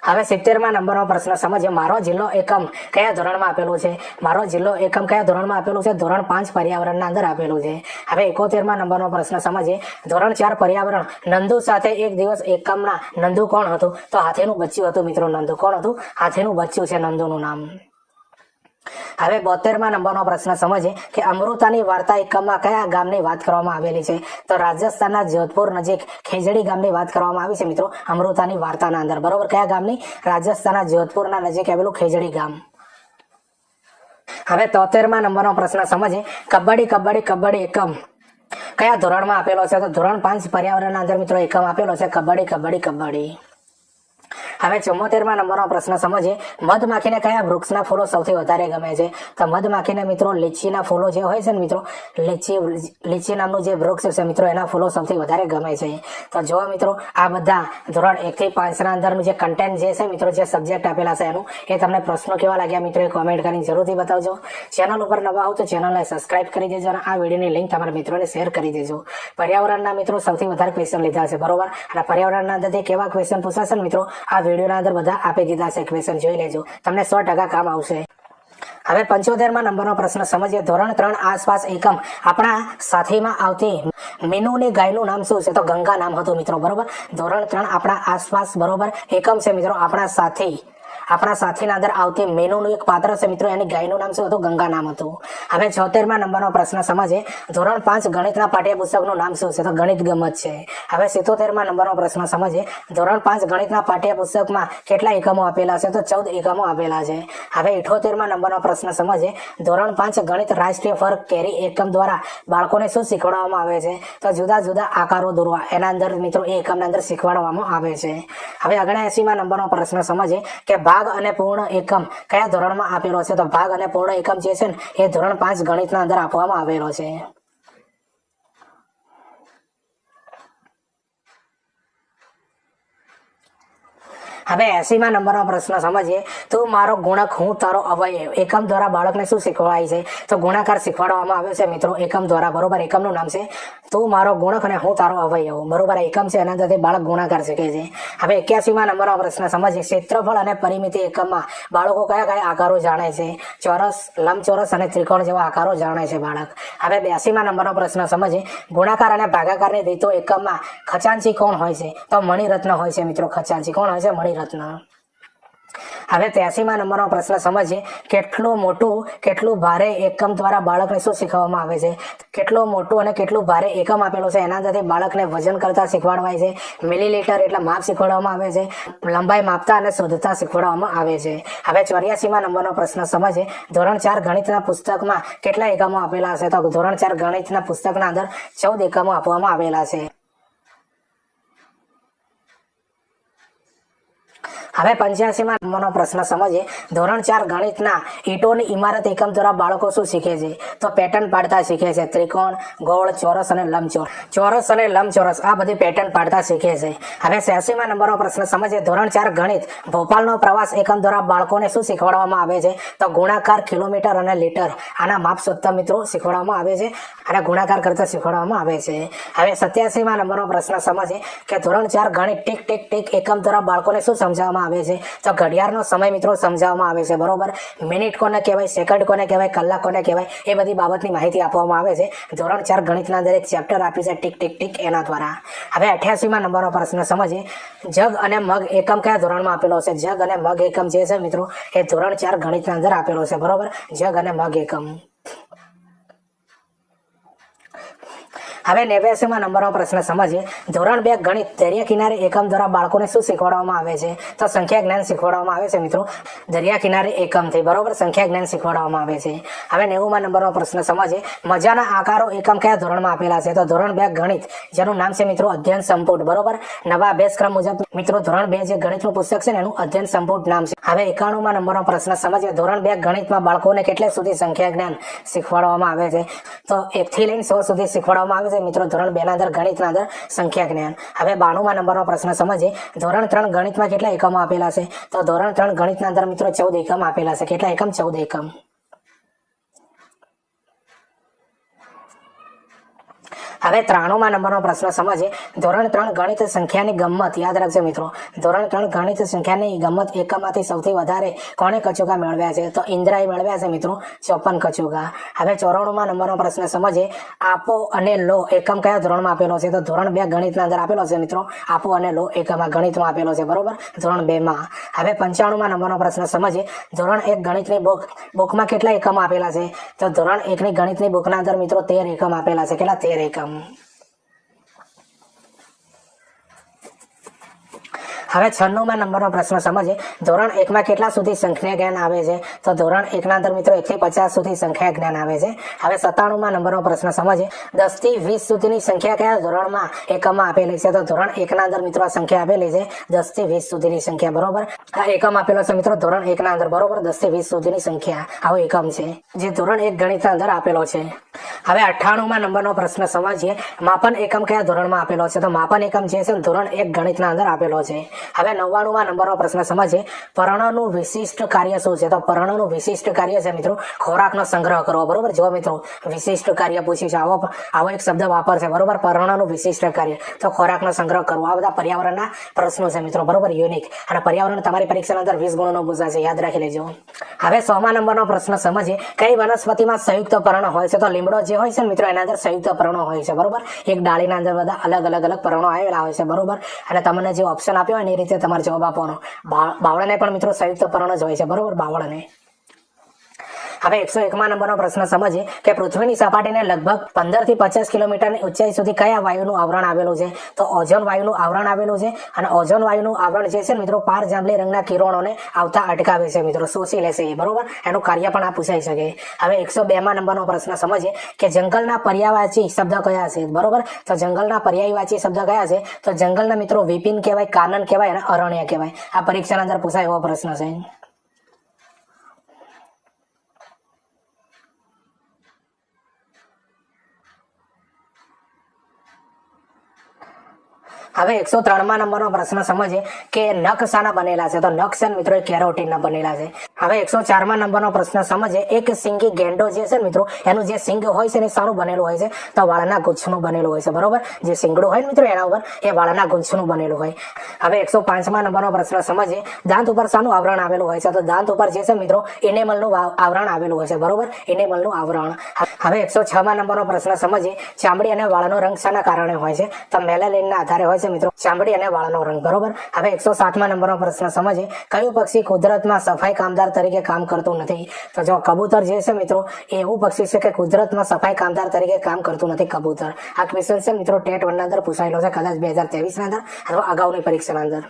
હવે 70મા નંબરનો પ્રશ્ન સમજીએ મારો જિલ્લો એકમ કયા ધોરણમાં આપેલું છે? મારો જિલ્લો એકમ કયા ધોરણમાં આપેલું છે? ધોરણ 5 પર્યાવરણના અંદર આપેલું છે. હવે 71મા નંબરનો પ્રશ્ન સમજીએ ધોરણ 4 પર્યાવરણ નંદુ સાથે એક દિવસ એકમના નંદુ કોણ હતું? તો હાથીનું બચ્ચું હતું મિત્રો. નંદુ કોણ હતું? હાથીનું બચ્ચું છે નંદુનું નામ. હવે 72મા નંબરનો પ્રશ્ન સમજીએ કે અમૃતાની વાર્તા એકમમાં કયા ગામની વાત કરવામાં આવેલી છે? તો રાજસ્થાનના જોધપુર નજીક ખેજડી ગામની વાત કરવામાં આવી છે મિત્રો અમૃતાની વાર્તાના અંદર, બરોબર. કયા ગામની? રાજસ્થાનના જોધપુરના નજીક આવેલું ખેજડી ગામ. હવે 73મા નંબરનો પ્રશ્ન સમજીએ કબડ્ડી કબડ્ડી કબડ્ડી એકમ કયા ધોરણમાં આપેલો છે? તો ધોરણ 5 પર્યાવરણના અંદર મિત્રો એકમ આપેલો છે કબડ્ડી કબડ્ડી કબડ્ડી. હવે 74માં નંબરનો પ્રશ્ન સમજીએ, મધમાખીને કયા વૃક્ષના ફૂલો સૌથી વધારે ગમે છે? તો મધમાખીને મિત્રો લીચીના ફૂલો જે હોય છે ને મિત્રો, લીચી નામનું જે વૃક્ષ છે મિત્રો, એના ફૂલો સૌથી વધારે ગમે છે. તો જો મિત્રો આ બધા ધોરણ 1 થી 5 ના અંદરનું જે કન્ટેન્ટ જે છે મિત્રો, જે સબ્જેક્ટ આપેલા છે એનું, એ તમને પ્રશ્નો કેવા લાગ્યા મિત્રો, એ કોમેન્ટ કરીને જરૂરથી બતાવજો. ચેનલ ઉપર નવા હો તો ચેનલને સબસ્ક્રાઇબ કરી દેજો અને આ વિડીયોની લિંક તમારા મિત્રોને શેર કરી દેજો. પર્યાવરણના મિત્રો સૌથી વધારે ક્વેશ્ચન લીધા છે, બરોબર, અને પર્યાવરણના અંદરથી કેવા ક્વેશ્ચન પૂછાશે ને મિત્રો, આ વિડીયોના અંદર બધા આપી દીધા છે. ક્વેશ્ચન જોઈ લેજો, તમને 100% કામ આવશે. હવે 75માં નંબરનો પ્રશ્ન સમજીએ, ધોરણ 3 આસપાસ એકમ આપણા સાથીમાં આવતી મીનુની ગાયનું નામ શું છે? તો ગંગા નામ હતું મિત્રો, બરોબર. ધોરણ 3 આપણા આસપાસ, બરોબર, એકમ છે મિત્રો આપણા સાથીના અંદર આવતી મીનુનું એક પાત્ર છે મિત્રો, એની ગાયનું નામ શું હતું? ગંગા નામ હતું. હવે 76માં નંબરનો પ્રશ્ન સમજીએ, ધોરણ 5 ગણિતના પાઠ્યપુસ્તકનું નામ શું છે? તો ગણિત ગમત છે. હવે 77માં નંબરનો પ્રશ્ન સમજીએ, ધોરણ 5 ગણિતના પાઠ્યપુસ્તકમાં કેટલા એકમો આપેલા છે? તો 14 એકમો આપેલા છે. હવે 78માં નંબરનો પ્રશ્ન સમજીએ, ધોરણ 5 ગણિત રાષ્ટ્રીય ફર્ક કેરી એકમ દ્વારા બાળકોને શું શીખવાડવામાં આવે છે? તો જુદા જુદા આકારો દોરવા, એના અંદર મિત્રો એ એકમના અંદર શીખવાડવામાં આવે છે. હવે 79માં નંબરનો પ્રશ્ન સમજીએ કે ભાગ અને પૂર્ણ એકમ કયા ધોરણમાં આપેલો છે? તો ભાગ અને પૂર્ણ એકમ જે છે ને, એ ધોરણ 5 ગણિતના અંદર આપવામાં આવેલો છે. હવે 80માં નંબરનો પ્રશ્ન સમજીએ, તું મારો ગુણક હું તારો અવયવ એકમ દ્વારા બાળકને શું શીખવાય છે? તો ગુણાકાર શીખવાડવામાં આવે છે મિત્રો એકમ દ્વારા, બરોબર. એકમનું નામ છે તું મારો ગુણક અને હું તારો અવયવ, બરોબર. એકમ છે, એના અંદરથી બાળક ગુણાકાર શીખે છે. હવે 81માં નંબરનો પ્રશ્ન સમજીએ, ક્ષેત્રફળ અને પરિમિતિ એકમમાં બાળકો કયા કયા આકારો જાણે છે? ચોરસ, લંબચોરસ અને ત્રિકોણ જેવા આકારો જાણે છે બાળક. હવે 82માં નંબરનો પ્રશ્ન સમજીએ, ગુણાકાર અને ભાગાકારની રીતો એકમમાં ખજાનચી કોણ હોય છે? તો મણિરત્ન હોય છે મિત્રો. ખજાનચી કોણ હોય છે? મણિરત્ન. હવે 83માં નંબરનો પ્રશ્ન સમજીએ, કેટલું મોટું કેટલું ભારે એકમ દ્વારા બાળકને શું શીખવવામાં આવે છે? કેટલું મોટું અને કેટલું ભારે એકમ આપેલું છે, એના અંદરથી બાળકને વજન કરતા શીખવાડવાય છે. મિલીલીટર એટલે માપ શીખવાડવામાં આવે છે. લંબાઈ માપતા અને શોધતા શીખવાડવામાં આવે છે. હવે 84માં નંબરનો પ્રશ્ન સમજીએ, ધોરણ 4 ગણિતના પુસ્તકમાં કેટલા એકમો આપેલા છે? તો ધોરણ 4 ગણિતના પુસ્તકના અંદર 14 એકમો આપવામાં આવેલા છે. હવે 85માં નંબરનો પ્રશ્ન સમજીએ, ધોરણ 4 ગણિતના ઈંટોની ઇમારત એકમ દ્વારા બાળકો શું શીખે છે? તો પેટર્ન પાડતા શીખે છે. ત્રિકોણ, ગોળ, ચોરસ અને લંબચોરસ આ બધી પેટર્ન પાડતા શીખે છે. હવે 86માં નંબરનો પ્રશ્ન સમજીએ, ધોરણ 4 ગણિત ભોપાલનો પ્રવાસ એકમ દ્વારા બાળકોને શું શીખવાડવામાં આવે છે? તો ગુણાકાર, કિલોમીટર અને લીટર આના માપ શોધતા મિત્રો શીખવાડવામાં આવે છે અને ગુણાકાર કરતા શીખવાડવામાં આવે છે. હવે 87માં નંબરનો પ્રશ્ન સમજીએ કે ધોરણ 4 ગણિત ટીક ટીક ટીક એકમ દ્વારા બાળકોને શું સમજાવવામાં આવે છે? તો ઘડિયાળનો સમય મિત્રો સમજાવવામાં આવે છે, બરોબર. મિનિટ કોને કહેવાય, સેકન્ડ કોને કહેવાય, કલાક કોને કહેવાય, એ બધી બાબતની માહિતી આપવામાં આવે છે. ધોરણ 4 ગણિતના અંદર એક ચેપ્ટર આપ્યું છે ટીક ટીક ટીક, એના દ્વારા. હવે 88માં નંબરનો પ્રશ્ન સમજીએ, જગ અને મગ એકમ કયા ધોરણમાં આપેલો છે? જગ અને મગ એકમ જે છે મિત્રો, એ ધોરણ 4 ગણિતના અંદર આપેલો છે, બરોબર. જગ અને મગ એકમ. હવે 89માં નંબરનો પ્રશ્ન સમજીએ, ધોરણ 2 ગણિત દરિયા કિનારે એકમ દ્વારા બાળકોને શું શીખવાડવામાં આવે છે? તો સંખ્યા જ્ઞાન શીખવાડવામાં આવે છે મિત્રો, દરિયા કિનારે એકમથી, બરોબર. સંખ્યા જ્ઞાન શીખવાડવામાં આવે છે. હવે 90માં નંબરનો પ્રશ્ન સમજીએ, મજાના આકારો એકમ કયા ધોરણમાં આપેલા છે? તો ધોરણ 2 ગણિત, જેનું નામ છે મિત્રો અધ્યયન સંપુટ, બરોબર. નવા અભ્યાસક્રમ મુજબ મિત્રો ધોરણ 2 જે ગણિતનું પુસ્તક છે ને, એનું અધ્યયન સંપુટ નામ છે. હવે 91માં નંબરનો પ્રશ્ન સમજીએ, ધોરણ 2 ગણિતમાં બાળકોને કેટલે સુધી સંખ્યા જ્ઞાન શીખવાડવામાં આવે છે? તો 1 થી લઈને 100 સુધી શીખવાડવામાં આવે છે મિત્રો ધોરણ 2 ના અંદર ગણિતના અંદર સંખ્યા જ્ઞાન. હવે 92માં નંબરનો પ્રશ્ન સમજીએ, ધોરણ 3 ગણિતમાં કેટલા એકમો આપેલા છે? તો ધોરણ 3 ગણિતના અંદર મિત્રો 14 એકમ આપેલા છે. કેટલા એકમ? 14 એકમ. હવે 93માં નંબરનો પ્રશ્ન સમજીએ, ધોરણ 3 ગણિત સંખ્યાની ગમત, યાદ રાખજો મિત્રો, ધોરણ 3 ગણિત સંખ્યાની ગમત એકમમાંથી સૌથી વધારે કોણે કચોકા મેળવ્યા છે? તો ઇન્દ્રાએ મેળવ્યા છે મિત્રો 54 કચોકા. હવે 94માં નંબરનો પ્રશ્ન સમજીએ, આપો અને લો એકમ કયા ધોરણમાં આપેલો છે? તો ધોરણ 2 ગણિતના અંદર આપેલો છે મિત્રો, આપો અને લો એકમ ગણિતમાં આપેલો છે, બરોબર, ધોરણ 2માં. હવે 95માં નંબરનો પ્રશ્ન સમજીએ, ધોરણ 1 ગણિતની બુકમાં કેટલા એકમ આપેલા છે? તો ધોરણ 1ની ગણિતની બુકના અંદર મિત્રો 13 એકમ આપેલા છે. કેટલા? 13 એકમ. હવે 96મા નંબરનો પ્રશ્ન સમજીએ. ધોરણ 1માં કેટલા સુધી સંખ્યા જ્ઞાન આવે છે? તો ધોરણ 1ના અંદર મિત્રો 1 થી 50 સુધી સંખ્યા જ્ઞાન આવે છે. હવે 97મા નંબરનો પ્રશ્ન સમજીએ. 10 થી 20 સુધીની સંખ્યા કયા ધોરણમાં એકમમાં આપેલી છે? તો ધોરણ 1ના અંદર મિત્રો આ સંખ્યા આપેલી છે 10 થી 20 સુધીની સંખ્યા, બરોબર. આ એકમ આપેલો છે મિત્રો ધોરણ 1ના અંદર, બરોબર. 10 થી 20 સુધીની સંખ્યા આવો એકમ છે જે ધોરણ 1 ગણિતના અંદર આપેલો છે. હવે 98મા નંબરનો પ્રશ્ન સમજીએ. માપન એકમ કયા ધોરણમાં આપેલો છે? તો માપન એકમ જે છે ધોરણ 1 ગણિતના અંદર આપેલો છે. હવે 99મા નંબરનો પ્રશ્ન સમજીએ. પર્ણનું વિશિષ્ટ કાર્ય શું છે? તો પર્ણનું વિશિષ્ટ કાર્ય છે મિત્રો ખોરાકનો સંગ્રહ કરવો, બરોબર. જો મિત્રો વિશિષ્ટ કાર્ય પૂછ્યું છે, આવો એક શબ્દ વાપરશે, બરોબર. પર્ણનું વિશિષ્ટ કાર્ય તો ખોરાકનો સંગ્રહ કરવો. આ બધા પર્યાવરણના પ્રશ્નો છે મિત્રો, બરોબર, યુનિક. અને પર્યાવરણ તમારી પરીક્ષાની અંદર 20 ગુણનો પૂછાશે, યાદ રાખી લેજો. હવે 100મા નંબરનો પ્રશ્ન સમજીએ. કઈ વનસ્પતિમાં સંયુક્ત પર્ણ હોય છે? તો લીમડો જે હોય છે મિત્રો એના અંદર સંયુક્ત પર્ણો હોય છે, બરોબર. એક ડાળીના અંદર બધા અલગ પર્ણો આવેલા હોય છે, બરોબર. અને તમને જે ઓપ્શન આપ્યો હોય ને એ રીતે તમારે જવાબ આપવાનો. બાવળને પણ મિત્રો સંયુક્ત પર્ણ જ હોય છે, બરોબર, બાવળને. હવે 101મા નંબરનો પ્રશ્ન સમજીએ કે પૃથ્વીની સપાટીને લગભગ 15 થી 50 કિલોમીટરની ઊંચાઈ સુધી કયા વાયુનું આવરણ આવેલું છે? તો ઓઝોન વાયુનું આવરણ આવેલું છે. અને ઓઝોન વાયુનું આવરણ જે છે મિત્રો પાર જાંબલી રંગના કિરણોને આવતા અટકાવે છે મિત્રો, શોષી લેશે એ, બરોબર. એનું કાર્ય પણ આ પૂછાઈ શકે. હવે 102મા નંબરનો પ્રશ્ન સમજીએ કે જંગલના પર્યાયવાચી શબ્દ કયા છે? બરોબર. તો જંગલના પર્યાયવાચી શબ્દ કયા છે? તો જંગલના મિત્રો વિપિન કહેવાય, કાનન કહેવાય અને અરણ્ય કહેવાય. આ પરીક્ષાના અંદર પૂછાય એવો પ્રશ્ન છે. હવે 103મા નંબરનો પ્રશ્ન સમજીએ કે નખ શાના બનેલા છે? તો નખ છે મિત્રો એ કેરોટીનના બનેલા છે. હવે 104મા નંબરનો પ્રશ્ન સમજીએ. એક સિંગી ગેંડો જે છે મિત્રો એનું જે સિંગ હોય છે ને શાનું બનેલું હોય છે? તો વાળના ગુચ્છનું બનેલું હોય છે, બરોબર. જે સિંગડું હોય ને મિત્રો એના ઉપર એ વાળના ગુચ્છનું બનેલું હોય. હવે 105મા નંબરનો પ્રશ્ન સમજીએ. દાંત ઉપર શાનું આવરણ આવેલું હોય છે? તો દાંત ઉપર જે છે મિત્રો ઇનેમલનું આવરણ આવેલું હોય છે, બરોબર. ઇનેમલનું આવરણ. હવે 106મા નંબરનો પ્રશ્ન સમજીએ. ચામડી અને વાળનો રંગ શાના કારણે હોય છે? તો મેલાનિનના આધારે હોય છે મિત્રો ચામડી અને વાળનો રંગ, બરોબર. હવે 107મા નંબરનો પ્રશ્ન સમજીએ. કયું પક્ષી કુદરતમાં સફાઈ કામદાર તરીકે કામ કરતું નથી? તો જો કબૂતર જે છે મિત્રો એ એવું પક્ષી છે કે કુદરતમાં સફાઈ કામદાર તરીકે કામ કરતું નથી, કબૂતર. આ ક્વેશ્ચન છે મિત્રો ટેટ 1 ના અંદર પૂછાયેલો છે, કદાચ 2023 ના અંદર અથવા અગાઉની પરીક્ષાના અંદર.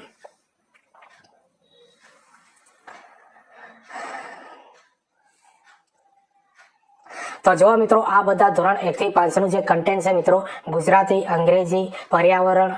તો જો મિત્રો આ બધા ધોરણ 1 થી 5 નું જે કન્ટેન્ટ છે મિત્રો ગુજરાતી, અંગ્રેજી, પર્યાવરણ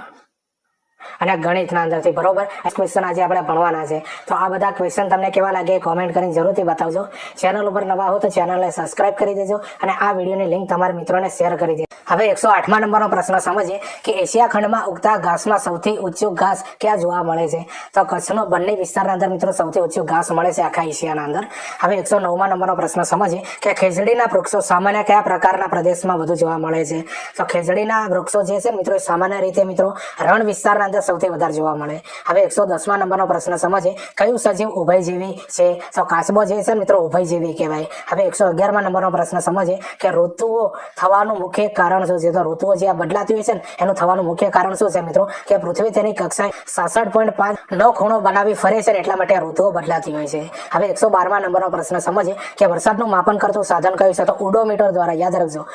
અને ગણિતના અંદરથી, બરોબર. આ ક્વેશ્ચન આજે આપણે ભણવાના છે. તો આ બધા ક્વેશ્ચન તમને કેવા લાગે કોમેન્ટ કરીને જરૂરથી બતાવજો. ચેનલ ઉપર નવા હો તો ચેનલને સબસ્ક્રાઇબ કરી દેજો અને આ વિડીયોની લિંક તમારા મિત્રોને શેર કરી દેજો. હવે 108મા નંબરનો પ્રશ્ન સમજીએ કે એશિયા ખંડમાં ઉગતા ઘાસમાં સૌથી ઊંચું ઘાસ ક્યાં જોવા મળે છે? તો કચ્છનો બંને વિસ્તારના અંદર મિત્રો સૌથી ઊંચું ઘાસ મળે છે આખા એશિયાના અંદર. હવે 109મા નંબરનો પ્રશ્ન સમજીએ કે ખેજડીના વૃક્ષો સામાન્ય કયા પ્રકારના પ્રદેશમાં વધુ જોવા મળે છે? તો ખેજડીના વૃક્ષો જે છે મિત્રો સામાન્ય રીતે મિત્રો રણ વિસ્તારના અંદર સૌથી વધારે જોવા મળે. હવે 110મા નંબરનો પ્રશ્ન સમજીએ. કયું સજીવ ઉભયજીવી છે? તો કાચબો જે છે મિત્રો ઉભયજીવી કહેવાય. હવે 111મા નંબરનો પ્રશ્ન સમજીએ કે ઋતુઓ થવાનું મુખ્ય કારણ શું છે? તો ઋતુઓ જે બદલાતી હોય છે ને એનું થવાનું મુખ્ય કારણ શું છે મિત્રો? કે પૃથ્વી તેની કક્ષાએ 66.5 ખૂણો બનાવી ફરે છે ને એટલા માટે ઋતુઓ બદલાતી હોય છે. હવે 112મા નંબરનો પ્રશ્ન સમજીએ કે વરસાદનું માપન કરતું સાધન કયું છે? તો ઓડોમીટર દ્વારા, યાદ રાખજો,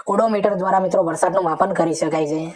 ઓડોમીટર દ્વારા મિત્રો વરસાદનું માપન કરી શકાય છે.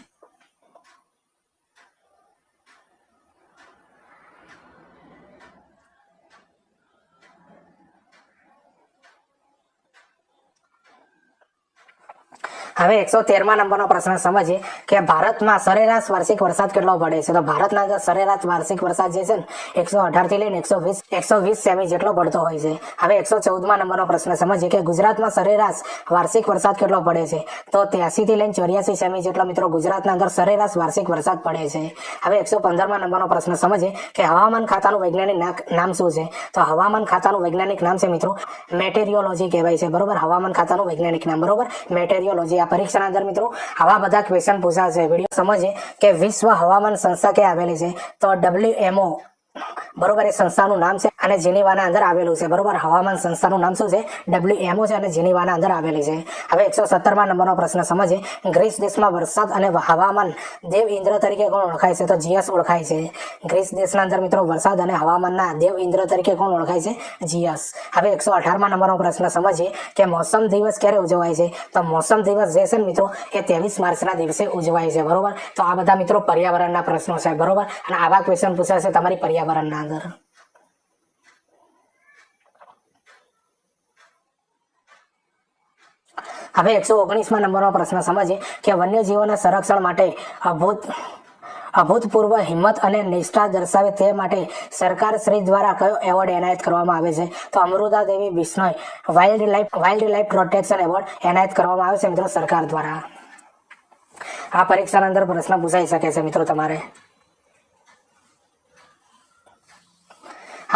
હવે 113મા નંબરનો પ્રશ્ન સમજીએ કે ભારતમાં સરેરાશ વાર્ષિક વરસાદ કેટલો પડે છે? તો ભારતના અંદર સરેરાશ વાર્ષિક વરસાદ જે છે ને 118 થી લઈને 120 સેમી જેટલો પડતો હોય છે. હવે 114મા નંબરનો પ્રશ્ન સમજીએ કે ગુજરાતમાં સરેરાશ વાર્ષિક વરસાદ કેટલો પડે છે? તો 83 થી લઈને 84 સેમી જેટલો મિત્રો ગુજરાતના અંદર સરેરાશ વાર્ષિક વરસાદ પડે છે. હવે 115મા નંબરનો પ્રશ્ન સમજીએ કે હવામાન ખાતાનું વૈજ્ઞાનિક નામ શું છે? તો હવામાન ખાતાનું વૈજ્ઞાનિક નામ છે મિત્રો મેટેરિયોલોજી કહેવાય છે, બરોબર. હવામાન ખાતાનું વૈજ્ઞાનિક નામ, બરોબર, મેટેરિયોલોજી. પરીક્ષાના અંદર મિત્રો આવા બધા ક્વેશ્ચન પૂછાશે. વિડીયો સમજીએ કે વિશ્વ હવામાન સંસ્થા ક્યાં આવેલી છે? તો WMO બરોબર, એ સંસ્થાનું નામ છે અને જેનીવાના અંદર આવેલું છે. બરોબર, હવામાન સંસ્થાનું નામ શું છે? WMO છે અને જેનીવાના અંદર આવેલી છે. હવે 117માં નંબરનો પ્રશ્ન સમજીએ. ગ્રીસ દેશમાં વરસાદ અને હવામાન દેવ ઇન્દ્ર તરીકે કોણ ઓળખાય છે? તો જીયસ ઓળખાય છે. ગ્રીસ દેશના અંદર મિત્રો વરસાદ અને હવામાનના દેવ ઇન્દ્ર તરીકે કોણ ઓળખાય છે? જીયસ. હવે 118માં નંબરનો પ્રશ્ન સમજીએ કે મોસમ દિવસ ક્યારે ઉજવાય છે? તો મોસમ દિવસ જે છે મિત્રો એ 23 માર્ચના દિવસે ઉજવાય છે. બરોબર, તો આ બધા મિત્રો પર્યાવરણના પ્રશ્નો છે. બરોબર, અને આવા ક્વેશ્ચન પૂછાશે તમારી પર્યાવરણના અંદર. હવે 119માં નંબરનો પ્રશ્ન સમજીએ કે વન્યજીવોના સંરક્ષણ માટે અભૂતપૂર્વ હિંમત અને નિષ્ઠા દર્શાવે તે માટે સરકાર શ્રી દ્વારા કયો એવોર્ડ એનાયત કરવામાં આવે છે? તો Amrita Devi Bishnoi wildlife protection award એનાયત કરવામાં આવે છે મિત્રો સરકાર દ્વારા. આ પરીક્ષાના અંદર પ્રશ્ન પૂછાઈ શકે છે મિત્રો તમારે.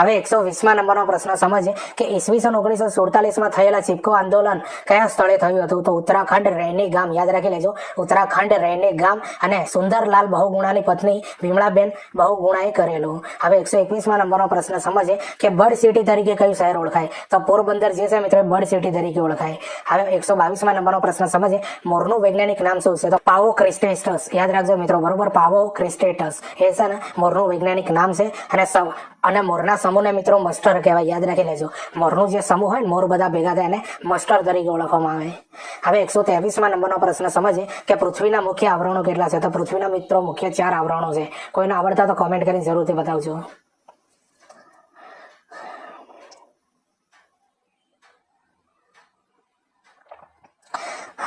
હવે 120માં નંબરનો પ્રશ્ન સમજીએ કે ઈસવીસન 1947માં થયેલા ચિપકો આંદોલન કયા સ્થળે થયું હતું? તો ઉત્તરાખંડ રૈની ગામ. યાદ રાખી લેજો, ઉત્તરાખંડ રૈની ગામ અને સુંદરલાલ બહુગુણાની પત્ની વિમળાબેન બહુગુણાએ કરેલું. હવે 121માં નંબરનો પ્રશ્ન સમજીએ કે બર્ડ સિટી તરીકે કયું શહેર ઓળખાય? તો પોરબંદર જે છે મિત્રો બર્ડ સિટી તરીકે ઓળખાય. હવે 122માં નંબરનો પ્રશ્ન સમજીએ મોરનું વૈજ્ઞાનિક નામ શું છે? તો પાવો ક્રિસ્ટેટસ. યાદ રાખજો મિત્રો, બરોબર, પાવો ક્રિસ્ટેટસ એ છે ને મોરનું વૈજ્ઞાનિક નામ છે. અને મોરના સમૂહને મિત્રો મસ્ટર કહેવાય. યાદ રાખી લેજો, મોરનું જે સમૂહ હોય ને, મોર બધા ભેગા થાય એને મસ્ટર તરીકે ઓળખવામાં આવે. હવે 123માં નંબરનો પ્રશ્ન સમજીએ કે પૃથ્વીના મુખ્ય આવરણો કેટલા છે? તો પૃથ્વીના મિત્રો મુખ્ય 4 આવરણો છે. કોઈને આવડતા તો કોમેન્ટ કરીને જરૂરથી બતાવજો.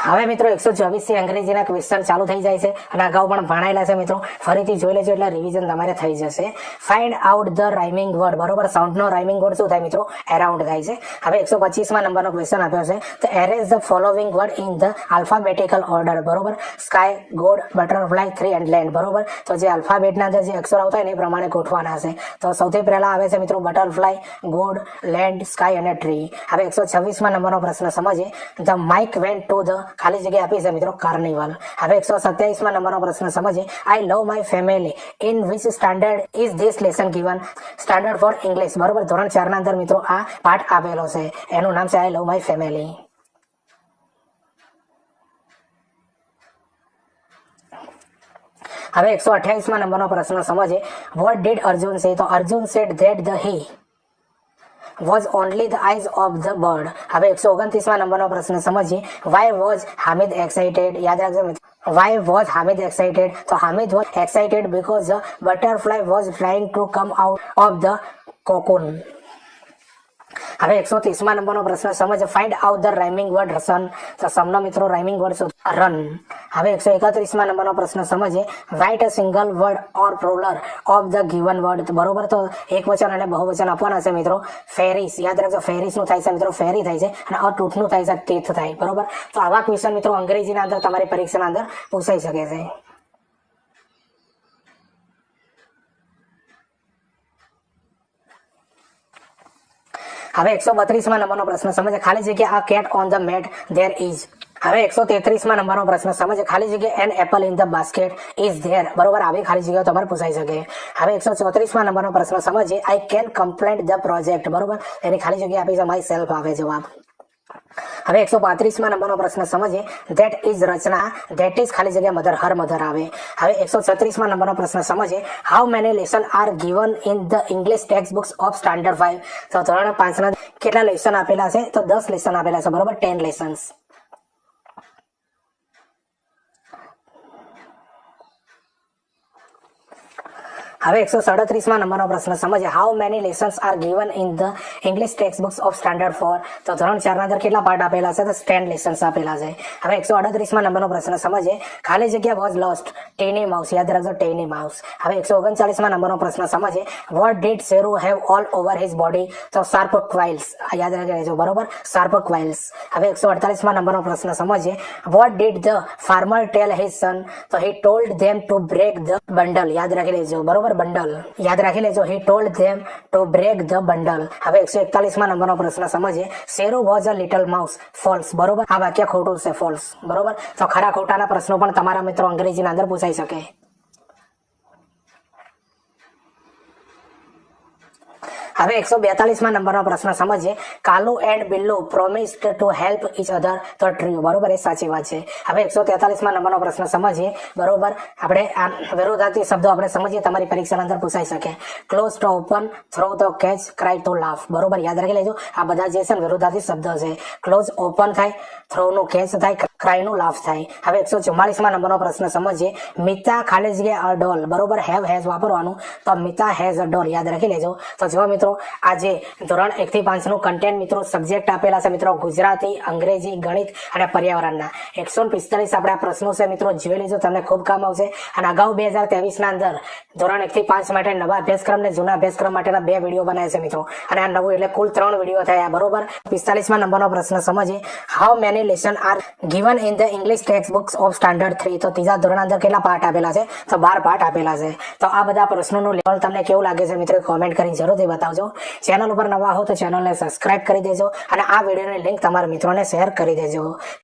હવે મિત્રો 124 થી અંગ્રેજીના ક્વેશ્ચન ચાલુ થઈ જાય છે અને અગાઉ પણ ભણાયેલા છે મિત્રો. ફરીથી જોઈ લેજો એટલે રિવિઝન તમારે થઈ જશે. Find out the rhyming word. બરોબર, સાઉન્ડનો રાઇમિંગ વર્ડ શું થાય મિત્રો? એરાઉન્ડ થાય છે. હવે 125માં નંબરનો ક્વેશ્ચન આપ્યો છે તો arrange the following word in the alphabetical order. બરોબર, sky, god, butterfly, tree and land. બરોબર, તો જે આલ્ફાબેટના અંદર જે અક્ષરો આવતા હોય ને એ પ્રમાણે ગોઠવાના છે. તો સૌથી પહેલા આવે છે મિત્રો બટરફ્લાય, ગોડ, લેન્ડ, સ્કાય અને ટ્રી. હવે 126માં નંબરનો પ્રશ્ન સમજીએ. The Mike went to the ખાલી જગ્યા આપી છે મિત્રો કાર્નિવલ. હવે 127માં નંબરનો પ્રશ્ન સમજીએ. I love my family in which standard is this lesson given? Standard four English. બરોબર, ધોરણ 4 ના અંદર મિત્રો આ પાઠ આપેલો છે. એનું નામ છે આઈ લવ માય ફેમિલી. હવે 128માં નંબરનો પ્રશ્ન સમજીએ. વોટ ડીડ અર્જુન સે? તો Arjun said that the he was only the eyes of the bird. હવે 129માં નંબરનો પ્રશ્ન સમજીએ. Why was Hamid excited? યાદ રાખજો મિત્રો, why was Hamid excited? તો Hamid was excited because the butterfly was trying to come out of the cocoon. હવે 130માં નંબરનો પ્રશ્ન સમજ. Find out the rhyming word sun. તો સનનો મિત્રો રાઇમિંગ વર્ડ શું? રન. હવે 131માં નંબરનો પ્રશ્ન સમજીએ. Write a single word or plural of the given word. બરોબર, તો એક વચન અને બહુવચન આપવાના છે મિત્રો. ફેરીસ. યાદ રાખજો, ફેરીસ નું થાય છે મિત્રો ફેરી થાય છે અને અટૂટનું થાય છે તીર્થ થાય. બરોબર, તો આવા ક્વેશ્ચન મિત્રો અંગ્રેજીના અંદર તમારી પરીક્ષાના અંદર પૂછાઈ શકે છે. હવે 132માં નંબરનો પ્રશ્ન સમજે. ખાલી જગ્યા આ cat on the mat there is. હવે 133માં નંબરનો પ્રશ્ન સમજે. ખાલી જગ્યા an apple in the basket is there. બરોબર, આવી ખાલી જગ્યાઓ તમારે પૂછાઈ શકે. હવે 134માં નંબરનો પ્રશ્ન સમજીએ. I can complaint the project. બરોબર, એની ખાલી જગ્યા આપી છે માય સેલ્ફ આવે જવાબ. હવે 135માં નંબરનો પ્રશ્ન સમજીએ. That is Rachna. That is ખાલી જગ્યા મધર, હર મધર આવે. હવે 136માં નંબરનો પ્રશ્ન સમજીએ. How many lesson R given in the English text books of standard 5? તો ધોરણ 5 ના કેટલા લેસન આપેલા છે? તો 10 લેસન આપેલા છે. બરોબર, 10 લેસન્સ. હવે 137માં નંબરનો પ્રશ્ન સમજીએ. How many lessons R given in the English text books of standard 4? તો ધોરણ 4 ના અંદર કેટલા પાઠ આપેલા છે? તો 10 લેસન્સ આપેલા છે. હવે 138માં નંબરનો પ્રશ્ન સમજીએ. ખાલી જગ્યા વોઝ લોસ્ટ ટેની માઉસ. યાદ રાખજો, ટેની માઉસ. હવે 139માં નંબરનો પ્રશ્ન સમજીએ. What did Sheru have all over his body? તો શાર્પ ક્વાઇલ્સ. યાદ રાખી લેજો. બરોબર, શાર્પ ક્વાઇલ્સ. હવે 148માં નંબરનો પ્રશ્ન સમજીએ. What did the farmer tell his son? તો he told them to break the bundle. યાદ રાખી લેજો. બરોબર, બંડલ યાદ રાખી લેજો. He told them to break the bundle. હવે 141માં નંબરનો પ્રશ્ન સમજીએ. Sheru was a little mouse. False. બરોબર, આ વાક્ય ખોટું છે, ફોલ્સ. બરોબર, તો ખરા ખોટાના પ્રશ્નો પણ તમારા મિત્રો અંગ્રેજીના અંદર પૂછાઈ શકે. હવે 142માં નંબરનો પ્રશ્ન સમજીએ. Kalu and Billu promised to help each other તો ટ્રુ. બરોબર, એ સાચી વાત છે. હવે 143માં નંબરનો પ્રશ્ન સમજીએ. બરોબર, આપણે આ વિરોધાર્થી શબ્દો આપણે સમજીએ, તમારી પરીક્ષાની અંદર પૂછાઈ શકે. ક્લોઝ ટુ ઓપન, થ્રો તો કેચ, ક્રાય ટુ લાફ. બરોબર, યાદ રાખી લેજો. આ બધા જે છે વિરોધાર્થી શબ્દો છે. ક્લોઝ ઓપન થાય, થ્રો નું કેચ થાય, ક્રાય નું લાફ થાય. હવે 144માં નંબરનો પ્રશ્ન સમજીએ. મિતા ખાલી જગ્યા અ ડોલ. બરોબર, હેવ હેઝ વાપરવાનું, તો મિતા હેઝ અ ડોલ યાદ રાખી લેજો. તો જો મિત્રો આ જે ધોરણ 1 થી 5 નું કન્ટેન્ટ મિત્રો સબ્જેક્ટ આપેલા છે મિત્રો ગુજરાતી, અંગ્રેજી, ગણિત અને પર્યાવરણના 145 આપણે આ પ્રશ્નો છે મિત્રો જોઈ લેજો, તમને ખૂબ કામ આવશે. અને અગાઉ 2023 ના અંદર ધોરણ 1 થી 5 માટે નવા અભ્યાસક્રમ ને જૂના અભ્યાસક્રમ માટેના 2 વિડીયો બનાવ્યા છે મિત્રો, અને આ નવું એટલે કુલ 3 વિડીયો થયા. બરોબર, 45માં નંબરનો પ્રશ્ન સમજીએ. How many lesson R given in the English text books of standard 3. તો ત્રીજા ધોરણ અંદર કેટલા પાઠ આપેલા છે? તો 12 પાઠ આપેલા છે. તો આ બધા પ્રશ્નોનું લેવલ તમને કેવું લાગે છે મિત્રો કોમેન્ટ કરીને જરૂરથી બતાવજો. ચેનલ ઉપર નવા હો તો ચેનલને સબસ્ક્રાઇબ કરી દેજો અને આ વિડીયોની લિંક તમારા મિત્રોને શેર કરી દેજો.